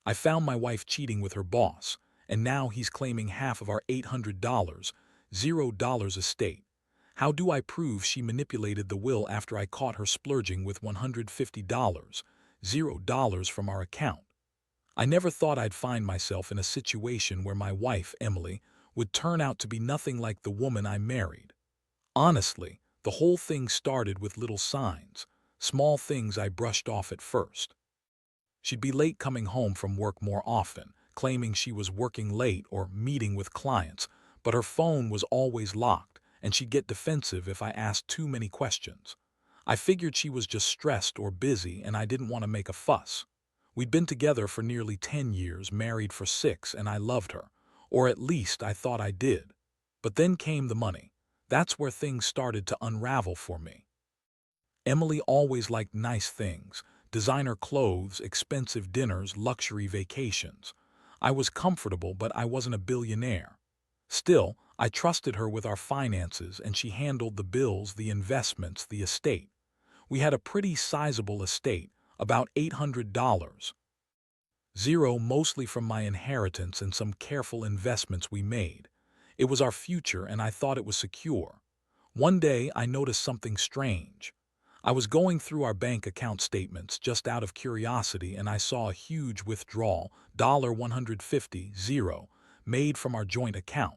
I found my wife cheating with her boss, and now he's claiming half of our $800, $0 estate. How do I prove she manipulated the will after I caught her splurging with $150, $0 from our account? I never thought I'd find myself in a situation where my wife, Emily, would turn out to be nothing like the woman I married. Honestly, the whole thing started with little signs, small things I brushed off at first. She'd be late coming home from work more often, claiming she was working late or meeting with clients, but her phone was always locked, and she'd get defensive if I asked too many questions. I figured she was just stressed or busy, and I didn't want to make a fuss. We'd been together for nearly 10 years, married for 6, and I loved her. Or at least I thought I did. But then came the money. That's where things started to unravel for me. Emily always liked nice things, designer clothes, expensive dinners, luxury vacations. I was comfortable, but I wasn't a billionaire. Still, I trusted her with our finances, and she handled the bills, the investments, the estate. We had a pretty sizable estate, about $800, zero mostly from my inheritance and some careful investments we made. It was our future, and I thought it was secure. One day, I noticed something strange. I was going through our bank account statements just out of curiosity, and I saw a huge withdrawal, $150, made from our joint account.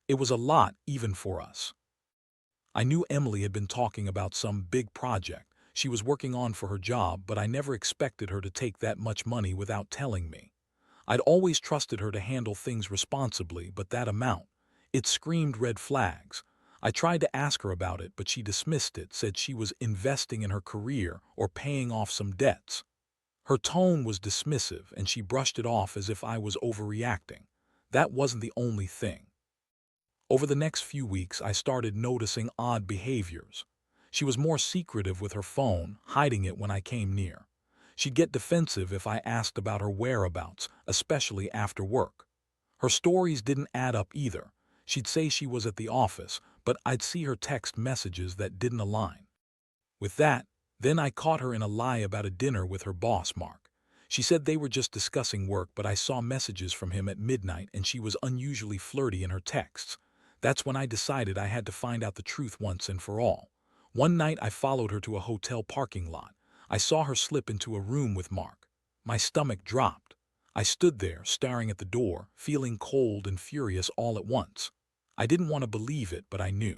It was a lot, even for us. I knew Emily had been talking about some big project she was working on for her job, but I never expected her to take that much money without telling me. I'd always trusted her to handle things responsibly, but that amount, it screamed red flags. I tried to ask her about it, but she dismissed it, said she was investing in her career or paying off some debts. Her tone was dismissive, and she brushed it off as if I was overreacting. That wasn't the only thing. Over the next few weeks, I started noticing odd behaviors. She was more secretive with her phone, hiding it when I came near. She'd get defensive if I asked about her whereabouts, especially after work. Her stories didn't add up either. She'd say she was at the office, but I'd see her text messages that didn't align. With that, then I caught her in a lie about a dinner with her boss, Mark. She said they were just discussing work, but I saw messages from him at midnight, and she was unusually flirty in her texts. That's when I decided I had to find out the truth once and for all. One night I followed her to a hotel parking lot. I saw her slip into a room with Mark. My stomach dropped. I stood there, staring at the door, feeling cold and furious all at once. I didn't want to believe it, but I knew.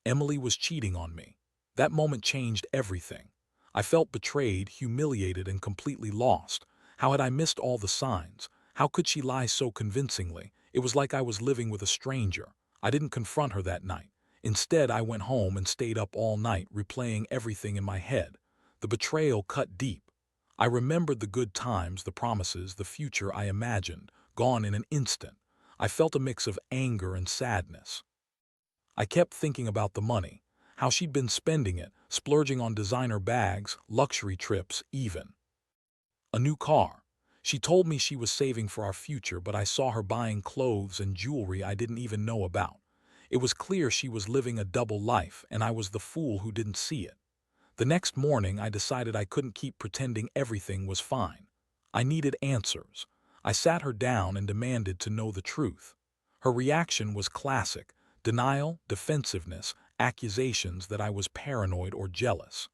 Emily was cheating on me. That moment changed everything. I felt betrayed, humiliated, and completely lost. How had I missed all the signs? How could she lie so convincingly? It was like I was living with a stranger. I didn't confront her that night. Instead, I went home and stayed up all night, replaying everything in my head. The betrayal cut deep. I remembered the good times, the promises, the future I imagined, gone in an instant. I felt a mix of anger and sadness. I kept thinking about the money, how she'd been spending it, splurging on designer bags, luxury trips, even a new car. She told me she was saving for our future, but I saw her buying clothes and jewelry I didn't even know about. It was clear she was living a double life, and I was the fool who didn't see it. The next morning, I decided I couldn't keep pretending everything was fine. I needed answers. I sat her down and demanded to know the truth. Her reaction was classic: denial, defensiveness, accusations that I was paranoid or jealous.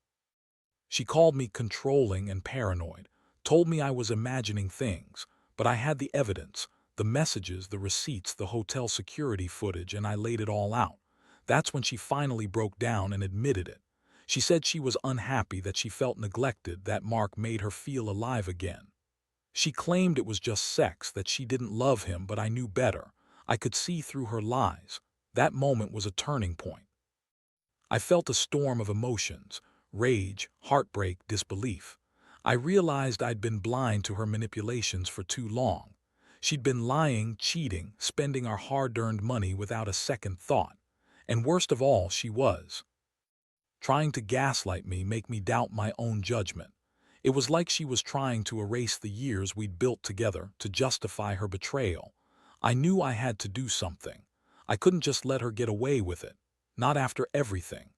She called me controlling and paranoid, told me I was imagining things, but I had the evidence, the messages, the receipts, the hotel security footage, and I laid it all out. That's when she finally broke down and admitted it. She said she was unhappy, that she felt neglected, that Mark made her feel alive again. She claimed it was just sex, that she didn't love him, but I knew better. I could see through her lies. That moment was a turning point. I felt a storm of emotions: rage, heartbreak, disbelief. I realized I'd been blind to her manipulations for too long. She'd been lying, cheating, spending our hard-earned money without a second thought. And worst of all, she was trying to gaslight me, make me doubt my own judgment. It was like she was trying to erase the years we'd built together to justify her betrayal. I knew I had to do something. I couldn't just let her get away with it. Not after everything.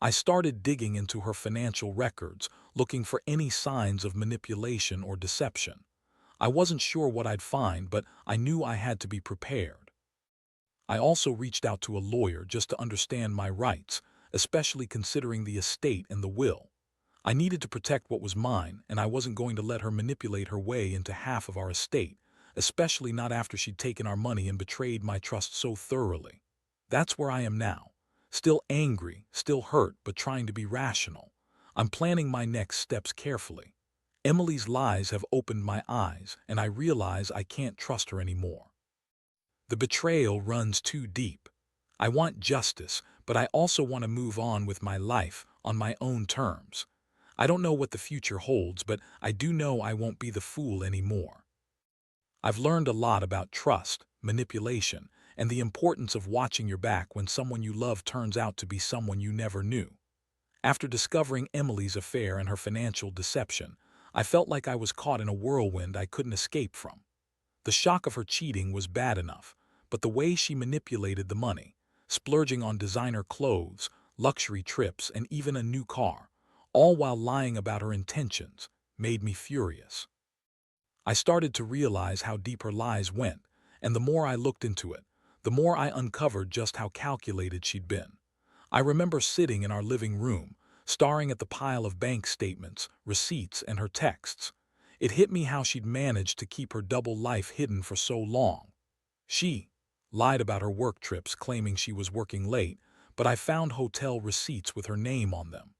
I started digging into her financial records, looking for any signs of manipulation or deception. I wasn't sure what I'd find, but I knew I had to be prepared. I also reached out to a lawyer just to understand my rights, especially considering the estate and the will. I needed to protect what was mine, and I wasn't going to let her manipulate her way into half of our estate, especially not after she'd taken our money and betrayed my trust so thoroughly. That's where I am now. Still angry, still hurt, but trying to be rational. I'm planning my next steps carefully. Emily's lies have opened my eyes, and I realize I can't trust her anymore. The betrayal runs too deep. I want justice, but I also want to move on with my life on my own terms. I don't know what the future holds, but I do know I won't be the fool anymore. I've learned a lot about trust, manipulation, and the importance of watching your back when someone you love turns out to be someone you never knew. After discovering Emily's affair and her financial deception, I felt like I was caught in a whirlwind I couldn't escape from. The shock of her cheating was bad enough, but the way she manipulated the money, splurging on designer clothes, luxury trips, and even a new car, all while lying about her intentions, made me furious. I started to realize how deep her lies went, and the more I looked into it, the more I uncovered just how calculated she'd been. I remember sitting in our living room, staring at the pile of bank statements, receipts, and her texts. It hit me how she'd managed to keep her double life hidden for so long. She lied about her work trips, claiming she was working late, but I found hotel receipts with her name on them.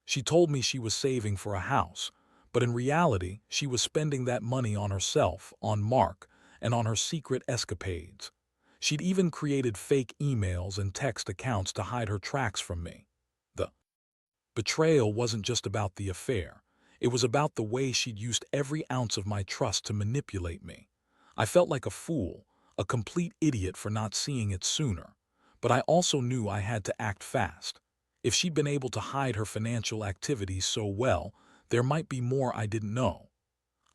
She told me she was saving for a house, but in reality, she was spending that money on herself, on Mark, and on her secret escapades. She'd even created fake emails and text accounts to hide her tracks from me. The betrayal wasn't just about the affair. It was about the way she'd used every ounce of my trust to manipulate me. I felt like a fool, a complete idiot for not seeing it sooner. But I also knew I had to act fast. If she'd been able to hide her financial activities so well, there might be more I didn't know.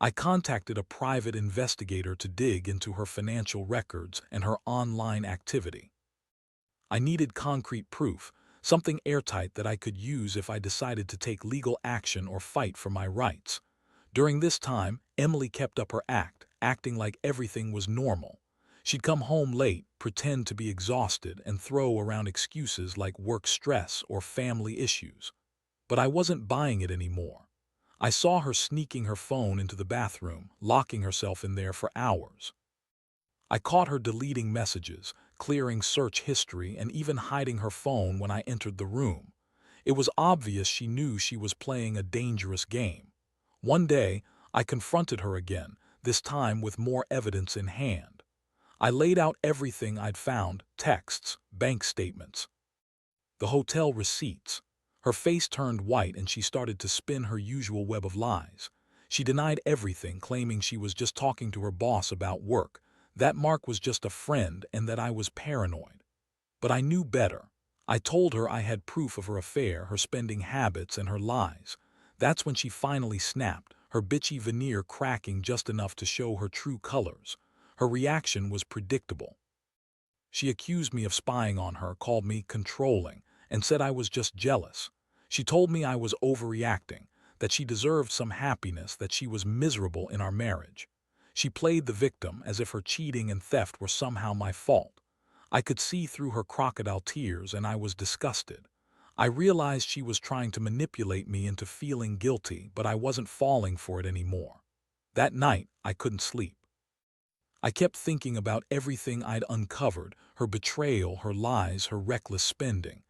I contacted a private investigator to dig into her financial records and her online activity. I needed concrete proof, something airtight that I could use if I decided to take legal action or fight for my rights. During this time, Emily kept up her act, acting like everything was normal. She'd come home late, pretend to be exhausted, and throw around excuses like work stress or family issues. But I wasn't buying it anymore. I saw her sneaking her phone into the bathroom, locking herself in there for hours. I caught her deleting messages, clearing search history, and even hiding her phone when I entered the room. It was obvious she knew she was playing a dangerous game. One day, I confronted her again, this time with more evidence in hand. I laid out everything I'd found: texts, bank statements, the hotel receipts. Her face turned white and she started to spin her usual web of lies. She denied everything, claiming she was just talking to her boss about work, that Mark was just a friend, and that I was paranoid. But I knew better. I told her I had proof of her affair, her spending habits, and her lies. That's when she finally snapped, her bitchy veneer cracking just enough to show her true colors. Her reaction was predictable. She accused me of spying on her, called me controlling, and said I was just jealous. She told me I was overreacting, that she deserved some happiness, that she was miserable in our marriage. She played the victim as if her cheating and theft were somehow my fault. I could see through her crocodile tears, and I was disgusted. I realized she was trying to manipulate me into feeling guilty, but I wasn't falling for it anymore. That night, I couldn't sleep. I kept thinking about everything I'd uncovered: her betrayal, her lies, her reckless spending.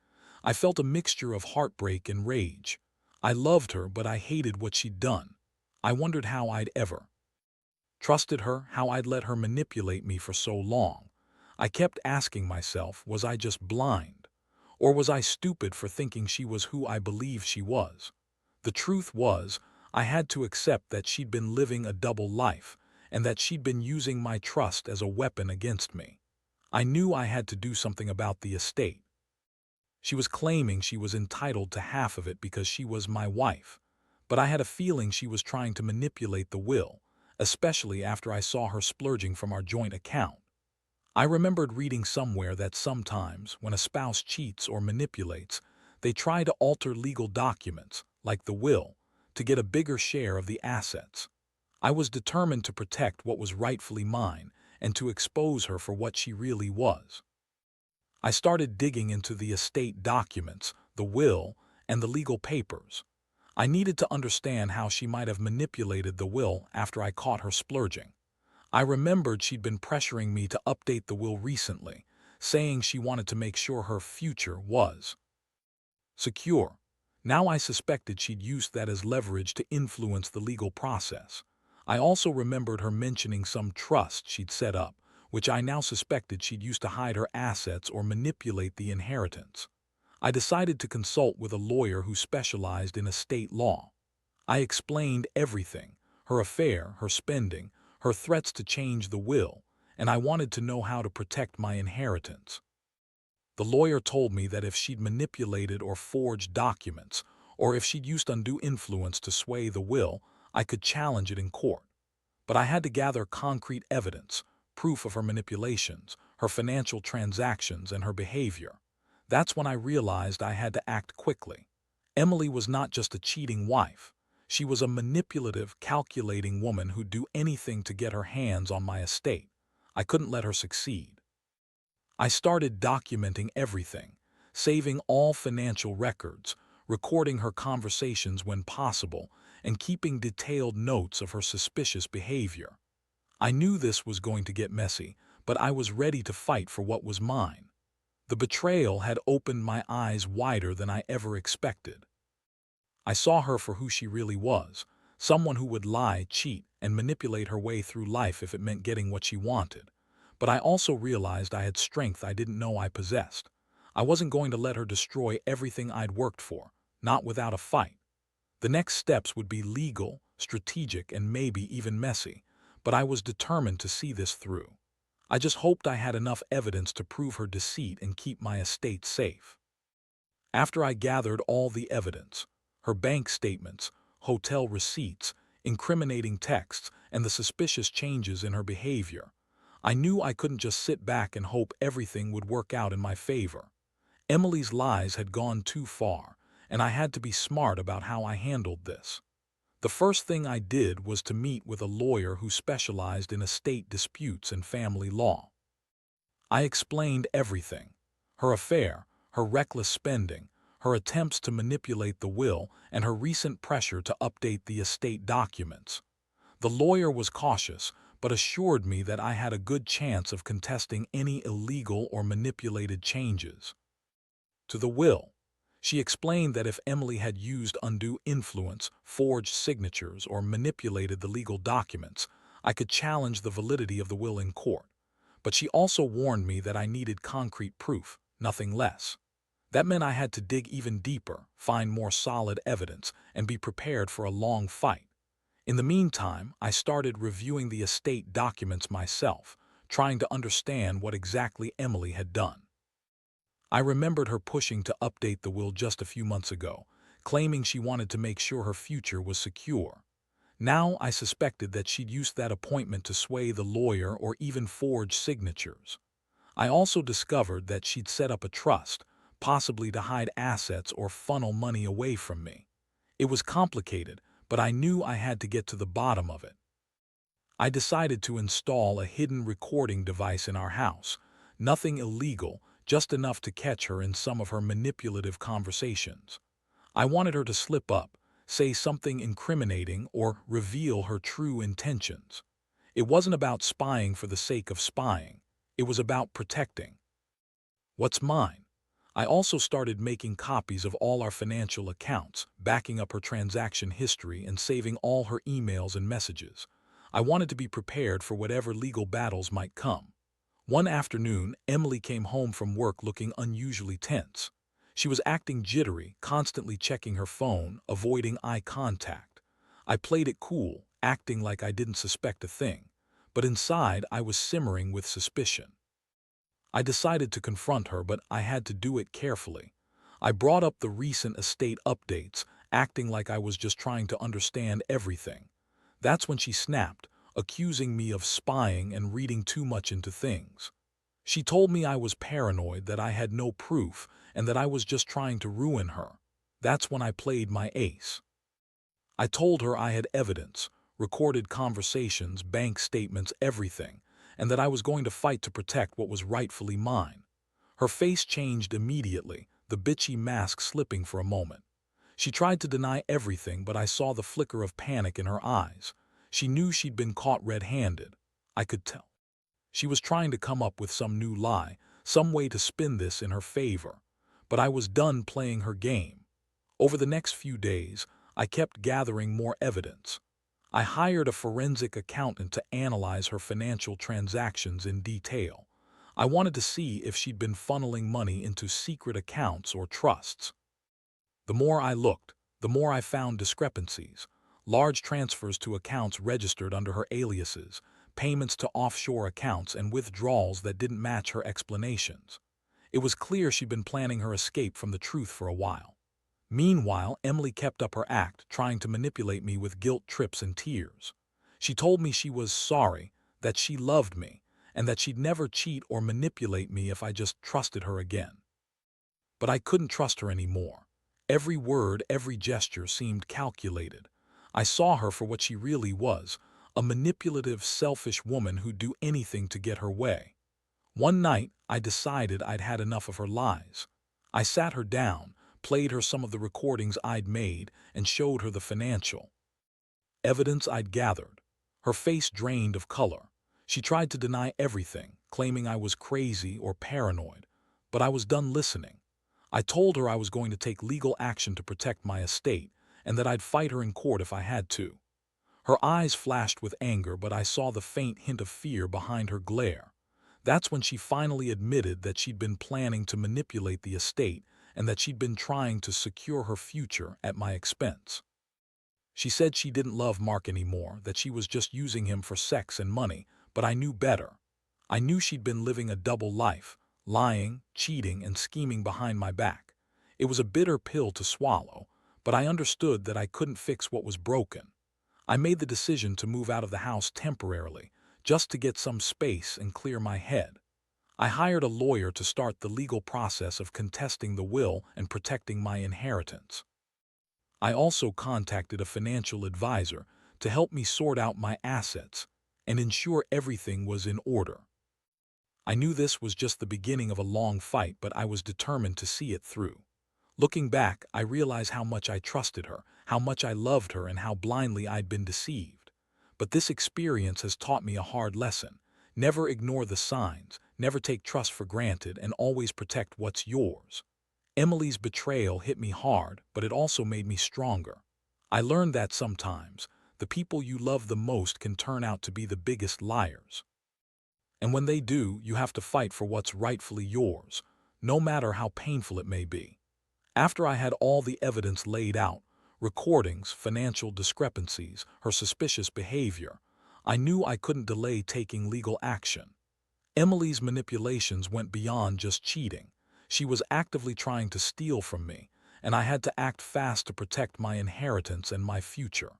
I felt a mixture of heartbreak and rage. I loved her, but I hated what she'd done. I wondered how I'd ever trusted her, how I'd let her manipulate me for so long. I kept asking myself, was I just blind? Or was I stupid for thinking she was who I believed she was? The truth was, I had to accept that she'd been living a double life, and that she'd been using my trust as a weapon against me. I knew I had to do something about the estate. She was claiming she was entitled to half of it because she was my wife, but I had a feeling she was trying to manipulate the will, especially after I saw her splurging from our joint account. I remembered reading somewhere that sometimes, when a spouse cheats or manipulates, they try to alter legal documents, like the will, to get a bigger share of the assets. I was determined to protect what was rightfully mine and to expose her for what she really was. I started digging into the estate documents, the will, and the legal papers. I needed to understand how she might have manipulated the will after I caught her splurging. I remembered she'd been pressuring me to update the will recently, saying she wanted to make sure her future was secure. Now I suspected she'd used that as leverage to influence the legal process. I also remembered her mentioning some trust she'd set up, which I now suspected she'd used to hide her assets or manipulate the inheritance. I decided to consult with a lawyer who specialized in estate law. I explained everything, her affair, her spending, her threats to change the will, and I wanted to know how to protect my inheritance. The lawyer told me that if she'd manipulated or forged documents, or if she'd used undue influence to sway the will, I could challenge it in court. But I had to gather concrete evidence, proof of her manipulations, her financial transactions, and her behavior. That's when I realized I had to act quickly. Emily was not just a cheating wife. She was a manipulative, calculating woman who'd do anything to get her hands on my estate. I couldn't let her succeed. I started documenting everything, saving all financial records, recording her conversations when possible, and keeping detailed notes of her suspicious behavior. I knew this was going to get messy, but I was ready to fight for what was mine. The betrayal had opened my eyes wider than I ever expected. I saw her for who she really was, someone who would lie, cheat, and manipulate her way through life if it meant getting what she wanted. But I also realized I had strength I didn't know I possessed. I wasn't going to let her destroy everything I'd worked for, not without a fight. The next steps would be legal, strategic, and maybe even messy, but I was determined to see this through. I just hoped I had enough evidence to prove her deceit and keep my estate safe. After I gathered all the evidence, her bank statements, hotel receipts, incriminating texts, and the suspicious changes in her behavior, I knew I couldn't just sit back and hope everything would work out in my favor. Emily's lies had gone too far, and I had to be smart about how I handled this. The first thing I did was to meet with a lawyer who specialized in estate disputes and family law. I explained everything: her affair, her reckless spending, her attempts to manipulate the will, and her recent pressure to update the estate documents. The lawyer was cautious, but assured me that I had a good chance of contesting any illegal or manipulated changes to the will. She explained that if Emily had used undue influence, forged signatures, or manipulated the legal documents, I could challenge the validity of the will in court. But she also warned me that I needed concrete proof, nothing less. That meant I had to dig even deeper, find more solid evidence, and be prepared for a long fight. In the meantime, I started reviewing the estate documents myself, trying to understand what exactly Emily had done. I remembered her pushing to update the will just a few months ago, claiming she wanted to make sure her future was secure. Now I suspected that she'd used that appointment to sway the lawyer or even forge signatures. I also discovered that she'd set up a trust, possibly to hide assets or funnel money away from me. It was complicated, but I knew I had to get to the bottom of it. I decided to install a hidden recording device in our house, nothing illegal, just enough to catch her in some of her manipulative conversations. I wanted her to slip up, say something incriminating, or reveal her true intentions. It wasn't about spying for the sake of spying. It was about protecting what's mine. I also started making copies of all our financial accounts, backing up her transaction history and saving all her emails and messages. I wanted to be prepared for whatever legal battles might come. One afternoon, Emily came home from work looking unusually tense. She was acting jittery, constantly checking her phone, avoiding eye contact. I played it cool, acting like I didn't suspect a thing. But inside, I was simmering with suspicion. I decided to confront her, but I had to do it carefully. I brought up the recent estate updates, acting like I was just trying to understand everything. That's when she snapped, accusing me of spying and reading too much into things. She told me I was paranoid, that I had no proof, and that I was just trying to ruin her. That's when I played my ace. I told her I had evidence, recorded conversations, bank statements, everything, and that I was going to fight to protect what was rightfully mine. Her face changed immediately, the bitchy mask slipping for a moment. She tried to deny everything, but I saw the flicker of panic in her eyes. She knew she'd been caught red-handed. I could tell. She was trying to come up with some new lie, some way to spin this in her favor. But I was done playing her game. Over the next few days, I kept gathering more evidence. I hired a forensic accountant to analyze her financial transactions in detail. I wanted to see if she'd been funneling money into secret accounts or trusts. The more I looked, the more I found discrepancies. Large transfers to accounts registered under her aliases, payments to offshore accounts, and withdrawals that didn't match her explanations. It was clear she'd been planning her escape from the truth for a while. Meanwhile, Emily kept up her act, trying to manipulate me with guilt trips and tears. She told me she was sorry, that she loved me, and that she'd never cheat or manipulate me if I just trusted her again. But I couldn't trust her anymore. Every word, every gesture seemed calculated. I saw her for what she really was, a manipulative, selfish woman who'd do anything to get her way. One night, I decided I'd had enough of her lies. I sat her down, played her some of the recordings I'd made, and showed her the financial evidence I'd gathered. Her face drained of color. She tried to deny everything, claiming I was crazy or paranoid. But I was done listening. I told her I was going to take legal action to protect my estate, and that I'd fight her in court if I had to. Her eyes flashed with anger, but I saw the faint hint of fear behind her glare. That's when she finally admitted that she'd been planning to manipulate the estate and that she'd been trying to secure her future at my expense. She said she didn't love Mark anymore, that she was just using him for sex and money, but I knew better. I knew she'd been living a double life, lying, cheating, and scheming behind my back. It was a bitter pill to swallow, but I understood that I couldn't fix what was broken. I made the decision to move out of the house temporarily, just to get some space and clear my head. I hired a lawyer to start the legal process of contesting the will and protecting my inheritance. I also contacted a financial advisor to help me sort out my assets and ensure everything was in order. I knew this was just the beginning of a long fight, but I was determined to see it through. Looking back, I realized how much I trusted her, how much I loved her, and how blindly I'd been deceived. But this experience has taught me a hard lesson. Never ignore the signs, never take trust for granted, and always protect what's yours. Emily's betrayal hit me hard, but it also made me stronger. I learned that sometimes the people you love the most can turn out to be the biggest liars. And when they do, you have to fight for what's rightfully yours, no matter how painful it may be. After I had all the evidence laid out, recordings, financial discrepancies, her suspicious behavior, I knew I couldn't delay taking legal action. Emily's manipulations went beyond just cheating. She was actively trying to steal from me, and I had to act fast to protect my inheritance and my future.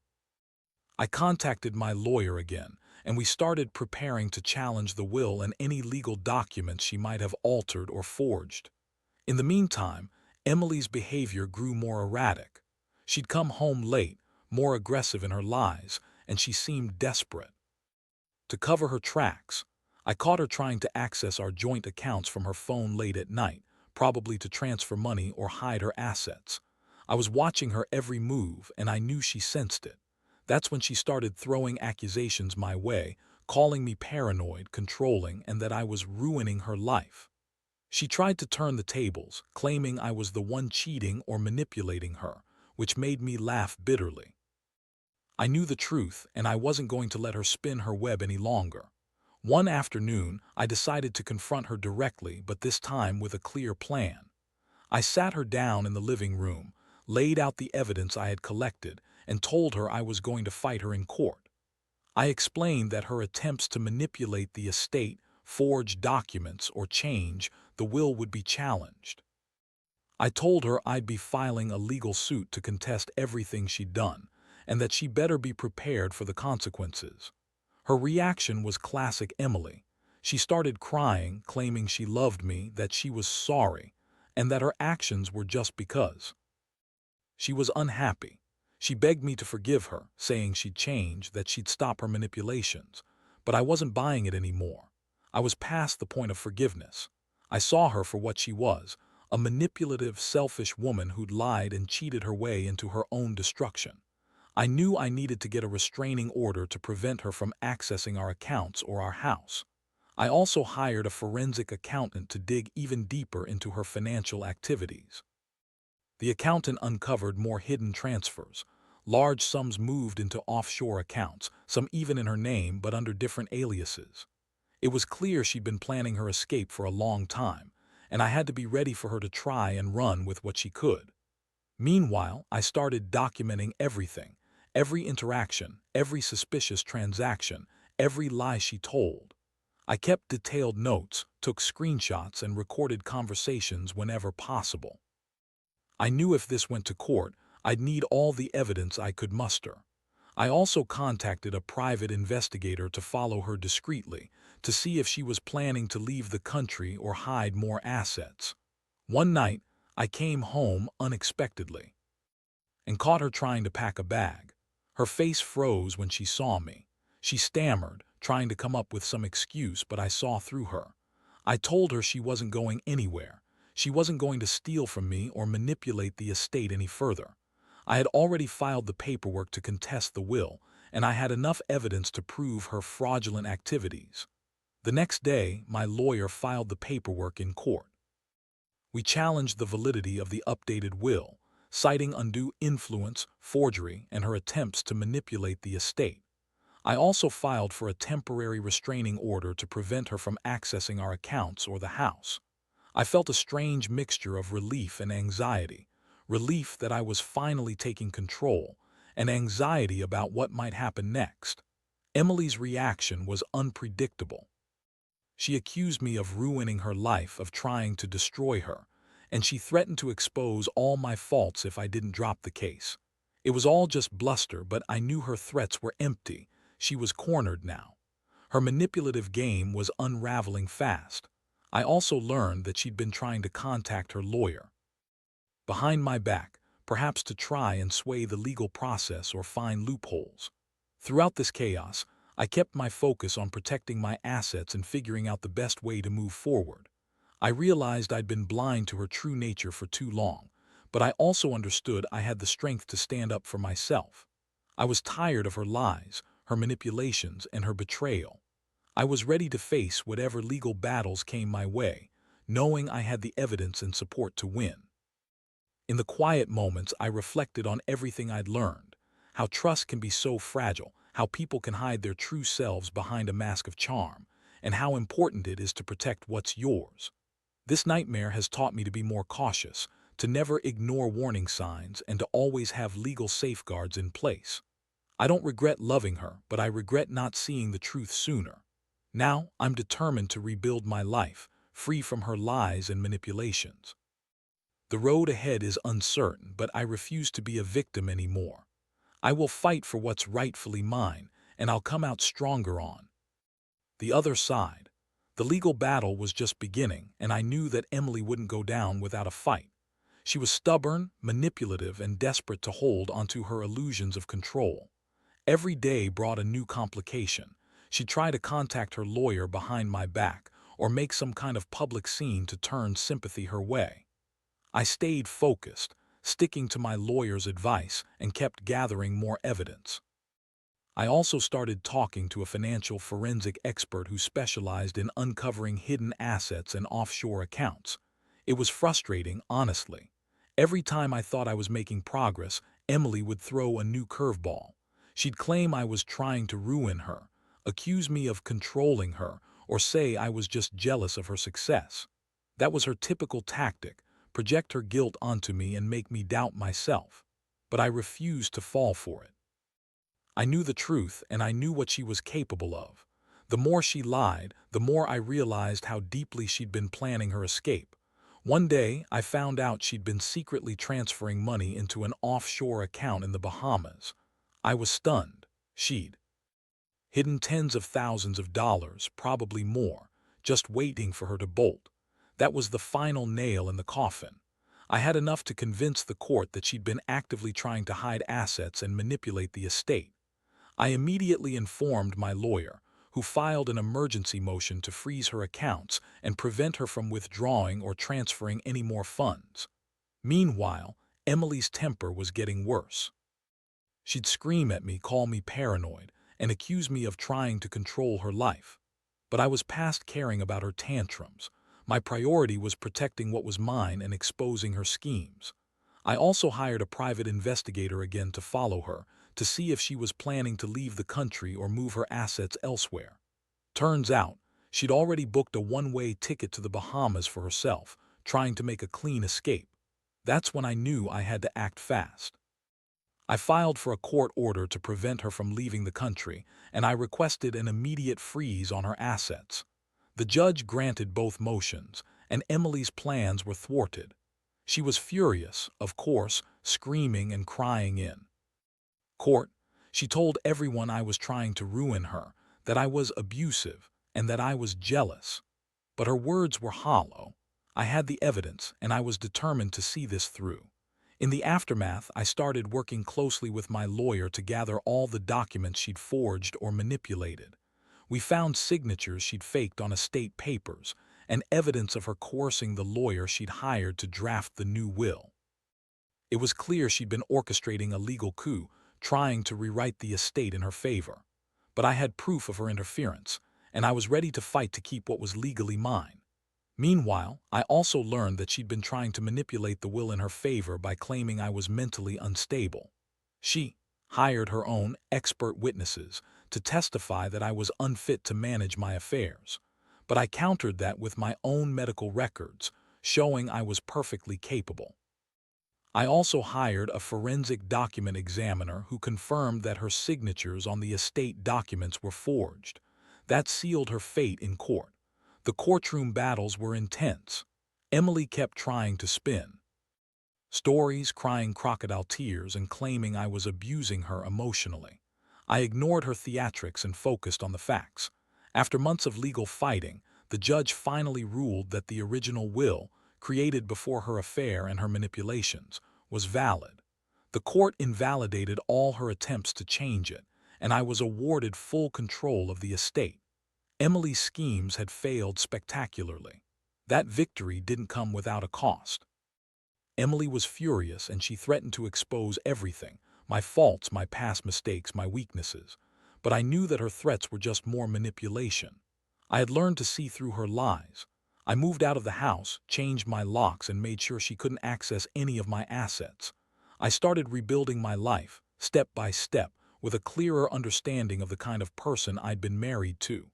I contacted my lawyer again, and we started preparing to challenge the will and any legal documents she might have altered or forged. In the meantime, Emily's behavior grew more erratic. She'd come home late, more aggressive in her lies, and she seemed desperate. To cover her tracks, I caught her trying to access our joint accounts from her phone late at night, probably to transfer money or hide her assets. I was watching her every move, and I knew she sensed it. That's when she started throwing accusations my way, calling me paranoid, controlling, and that I was ruining her life. She tried to turn the tables, claiming I was the one cheating or manipulating her, which made me laugh bitterly. I knew the truth, and I wasn't going to let her spin her web any longer. One afternoon, I decided to confront her directly, but this time with a clear plan. I sat her down in the living room, laid out the evidence I had collected, and told her I was going to fight her in court. I explained that her attempts to manipulate the estate, forge documents, or change the will would be challenged. I told her I'd be filing a legal suit to contest everything she'd done, and that she better be prepared for the consequences. Her reaction was classic Emily. She started crying, claiming she loved me, that she was sorry, and that her actions were just because. She was unhappy. She begged me to forgive her, saying she'd change, that she'd stop her manipulations. But I wasn't buying it anymore. I was past the point of forgiveness. I saw her for what she was, a manipulative, selfish woman who'd lied and cheated her way into her own destruction. I knew I needed to get a restraining order to prevent her from accessing our accounts or our house. I also hired a forensic accountant to dig even deeper into her financial activities. The accountant uncovered more hidden transfers. Large sums moved into offshore accounts, some even in her name but under different aliases. It was clear she'd been planning her escape for a long time, and I had to be ready for her to try and run with what she could. Meanwhile, I started documenting everything, every interaction, every suspicious transaction, every lie she told. I kept detailed notes, took screenshots, and recorded conversations whenever possible. I knew if this went to court, I'd need all the evidence I could muster. I also contacted a private investigator to follow her discreetly, to see if she was planning to leave the country or hide more assets. One night, I came home unexpectedly and caught her trying to pack a bag. Her face froze when she saw me. She stammered, trying to come up with some excuse, but I saw through her. I told her she wasn't going anywhere. She wasn't going to steal from me or manipulate the estate any further. I had already filed the paperwork to contest the will, and I had enough evidence to prove her fraudulent activities. The next day, my lawyer filed the paperwork in court. We challenged the validity of the updated will, citing undue influence, forgery, and her attempts to manipulate the estate. I also filed for a temporary restraining order to prevent her from accessing our accounts or the house. I felt a strange mixture of relief and anxiety. Relief that I was finally taking control, and anxiety about what might happen next. Emily's reaction was unpredictable. She accused me of ruining her life, of trying to destroy her, and she threatened to expose all my faults if I didn't drop the case. It was all just bluster, but I knew her threats were empty. She was cornered now. Her manipulative game was unraveling fast. I also learned that she'd been trying to contact her lawyer behind my back, perhaps to try and sway the legal process or find loopholes. Throughout this chaos, I kept my focus on protecting my assets and figuring out the best way to move forward. I realized I'd been blind to her true nature for too long, but I also understood I had the strength to stand up for myself. I was tired of her lies, her manipulations, and her betrayal. I was ready to face whatever legal battles came my way, knowing I had the evidence and support to win. In the quiet moments, I reflected on everything I'd learned, how trust can be so fragile, how people can hide their true selves behind a mask of charm, and how important it is to protect what's yours. This nightmare has taught me to be more cautious, to never ignore warning signs, and to always have legal safeguards in place. I don't regret loving her, but I regret not seeing the truth sooner. Now, I'm determined to rebuild my life, free from her lies and manipulations. The road ahead is uncertain, but I refuse to be a victim anymore. I will fight for what's rightfully mine, and I'll come out stronger on the other side. The legal battle was just beginning, and I knew that Emily wouldn't go down without a fight. She was stubborn, manipulative, and desperate to hold onto her illusions of control. Every day brought a new complication. She'd try to contact her lawyer behind my back, or make some kind of public scene to turn sympathy her way. I stayed focused, sticking to my lawyer's advice, and kept gathering more evidence. I also started talking to a financial forensic expert who specialized in uncovering hidden assets and offshore accounts. It was frustrating, honestly. Every time I thought I was making progress, Emily would throw a new curveball. She'd claim I was trying to ruin her, accuse me of controlling her, or say I was just jealous of her success. That was her typical tactic: project her guilt onto me and make me doubt myself. But I refused to fall for it. I knew the truth, and I knew what she was capable of. The more she lied, the more I realized how deeply she'd been planning her escape. One day, I found out she'd been secretly transferring money into an offshore account in the Bahamas. I was stunned. She'd hidden tens of thousands of dollars, probably more, just waiting for her to bolt. That was the final nail in the coffin. I had enough to convince the court that she'd been actively trying to hide assets and manipulate the estate. I immediately informed my lawyer, who filed an emergency motion to freeze her accounts and prevent her from withdrawing or transferring any more funds. Meanwhile, Emily's temper was getting worse. She'd scream at me, call me paranoid, and accuse me of trying to control her life. But I was past caring about her tantrums. My priority was protecting what was mine and exposing her schemes. I also hired a private investigator again to follow her, to see if she was planning to leave the country or move her assets elsewhere. Turns out, she'd already booked a one-way ticket to the Bahamas for herself, trying to make a clean escape. That's when I knew I had to act fast. I filed for a court order to prevent her from leaving the country, and I requested an immediate freeze on her assets. The judge granted both motions, and Emily's plans were thwarted. She was furious, of course, screaming and crying in court. She told everyone I was trying to ruin her, that I was abusive, and that I was jealous. But her words were hollow. I had the evidence, and I was determined to see this through. In the aftermath, I started working closely with my lawyer to gather all the documents she'd forged or manipulated. We found signatures she'd faked on estate papers, and evidence of her coercing the lawyer she'd hired to draft the new will. It was clear she'd been orchestrating a legal coup, trying to rewrite the estate in her favor. But I had proof of her interference, and I was ready to fight to keep what was legally mine. Meanwhile, I also learned that she'd been trying to manipulate the will in her favor by claiming I was mentally unstable. She hired her own expert witnesses to testify that I was unfit to manage my affairs. But I countered that with my own medical records, showing I was perfectly capable. I also hired a forensic document examiner who confirmed that her signatures on the estate documents were forged. That sealed her fate in court. The courtroom battles were intense. Emily kept trying to spin stories, crying crocodile tears and claiming I was abusing her emotionally. I ignored her theatrics and focused on the facts. After months of legal fighting, the judge finally ruled that the original will, created before her affair and her manipulations, was valid. The court invalidated all her attempts to change it, and I was awarded full control of the estate. Emily's schemes had failed spectacularly. That victory didn't come without a cost. Emily was furious, and she threatened to expose everything, my faults, my past mistakes, my weaknesses. But I knew that her threats were just more manipulation. I had learned to see through her lies. I moved out of the house, changed my locks, and made sure she couldn't access any of my assets. I started rebuilding my life, step by step, with a clearer understanding of the kind of person I'd been married to.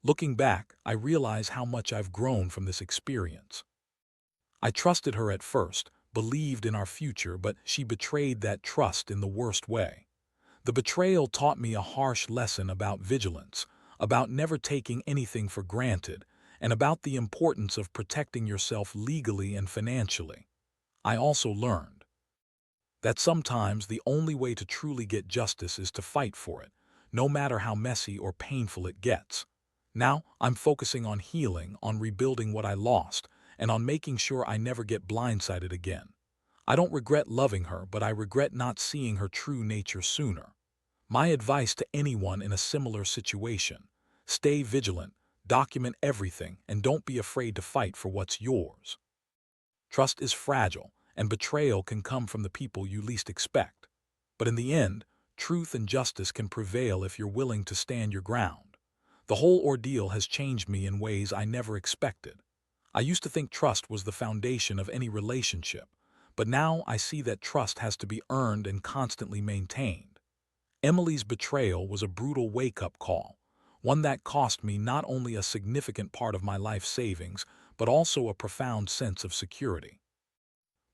Looking back, I realize how much I've grown from this experience. I trusted her at first, believed in our future, but she betrayed that trust in the worst way. The betrayal taught me a harsh lesson about vigilance, about never taking anything for granted, and about the importance of protecting yourself legally and financially. I also learned that sometimes the only way to truly get justice is to fight for it, no matter how messy or painful it gets. Now, I'm focusing on healing, on rebuilding what I lost, and on making sure I never get blindsided again. I don't regret loving her, but I regret not seeing her true nature sooner. My advice to anyone in a similar situation: stay vigilant, document everything, and don't be afraid to fight for what's yours. Trust is fragile, and betrayal can come from the people you least expect. But in the end, truth and justice can prevail if you're willing to stand your ground. The whole ordeal has changed me in ways I never expected. I used to think trust was the foundation of any relationship, but now I see that trust has to be earned and constantly maintained. Emily's betrayal was a brutal wake-up call, one that cost me not only a significant part of my life savings, but also a profound sense of security.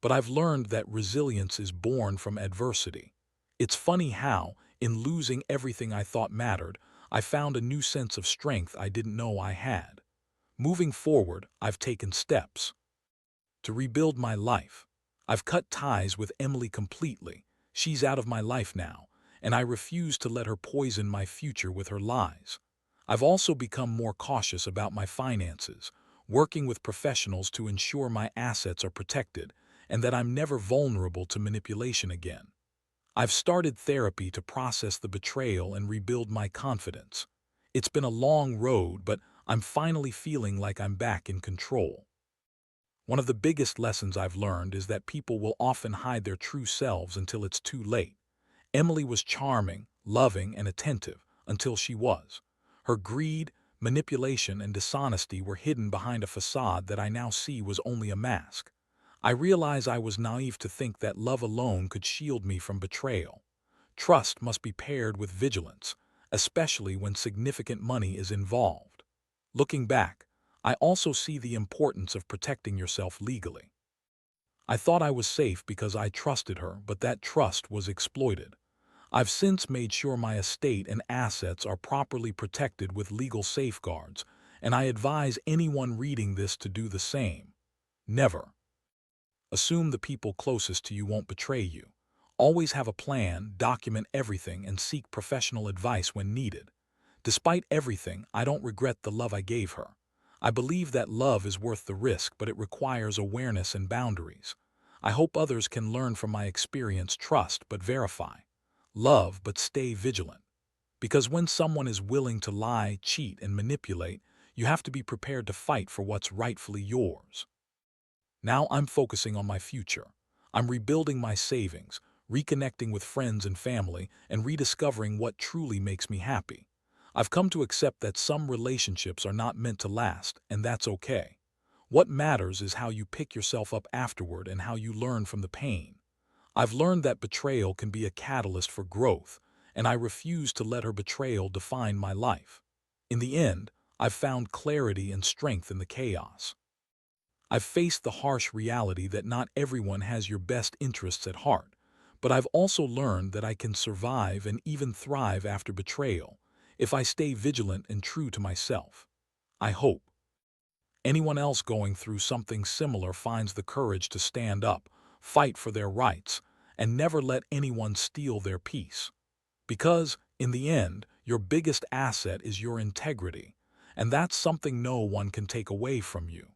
But I've learned that resilience is born from adversity. It's funny how, in losing everything I thought mattered, I found a new sense of strength I didn't know I had. Moving forward, I've taken steps to rebuild my life. I've cut ties with Emily completely. She's out of my life now, and I refuse to let her poison my future with her lies. I've also become more cautious about my finances, working with professionals to ensure my assets are protected, and that I'm never vulnerable to manipulation again. I've started therapy to process the betrayal and rebuild my confidence. It's been a long road, but I'm finally feeling like I'm back in control. One of the biggest lessons I've learned is that people will often hide their true selves until it's too late. Emily was charming, loving, and attentive until she was. Her greed, manipulation, and dishonesty were hidden behind a facade that I now see was only a mask. I realize I was naive to think that love alone could shield me from betrayal. Trust must be paired with vigilance, especially when significant money is involved. Looking back, I also see the importance of protecting yourself legally. I thought I was safe because I trusted her, but that trust was exploited. I've since made sure my estate and assets are properly protected with legal safeguards, and I advise anyone reading this to do the same. Never assume the people closest to you won't betray you. Always have a plan, document everything, and seek professional advice when needed. Despite everything, I don't regret the love I gave her. I believe that love is worth the risk, but it requires awareness and boundaries. I hope others can learn from my experience: trust but verify. Love but stay vigilant. Because when someone is willing to lie, cheat, and manipulate, you have to be prepared to fight for what's rightfully yours. Now I'm focusing on my future. I'm rebuilding my savings, reconnecting with friends and family, and rediscovering what truly makes me happy. I've come to accept that some relationships are not meant to last, and that's okay. What matters is how you pick yourself up afterward and how you learn from the pain. I've learned that betrayal can be a catalyst for growth, and I refuse to let her betrayal define my life. In the end, I've found clarity and strength in the chaos. I've faced the harsh reality that not everyone has your best interests at heart, but I've also learned that I can survive and even thrive after betrayal if I stay vigilant and true to myself. I hope anyone else going through something similar finds the courage to stand up, fight for their rights, and never let anyone steal their peace. Because, in the end, your biggest asset is your integrity, and that's something no one can take away from you.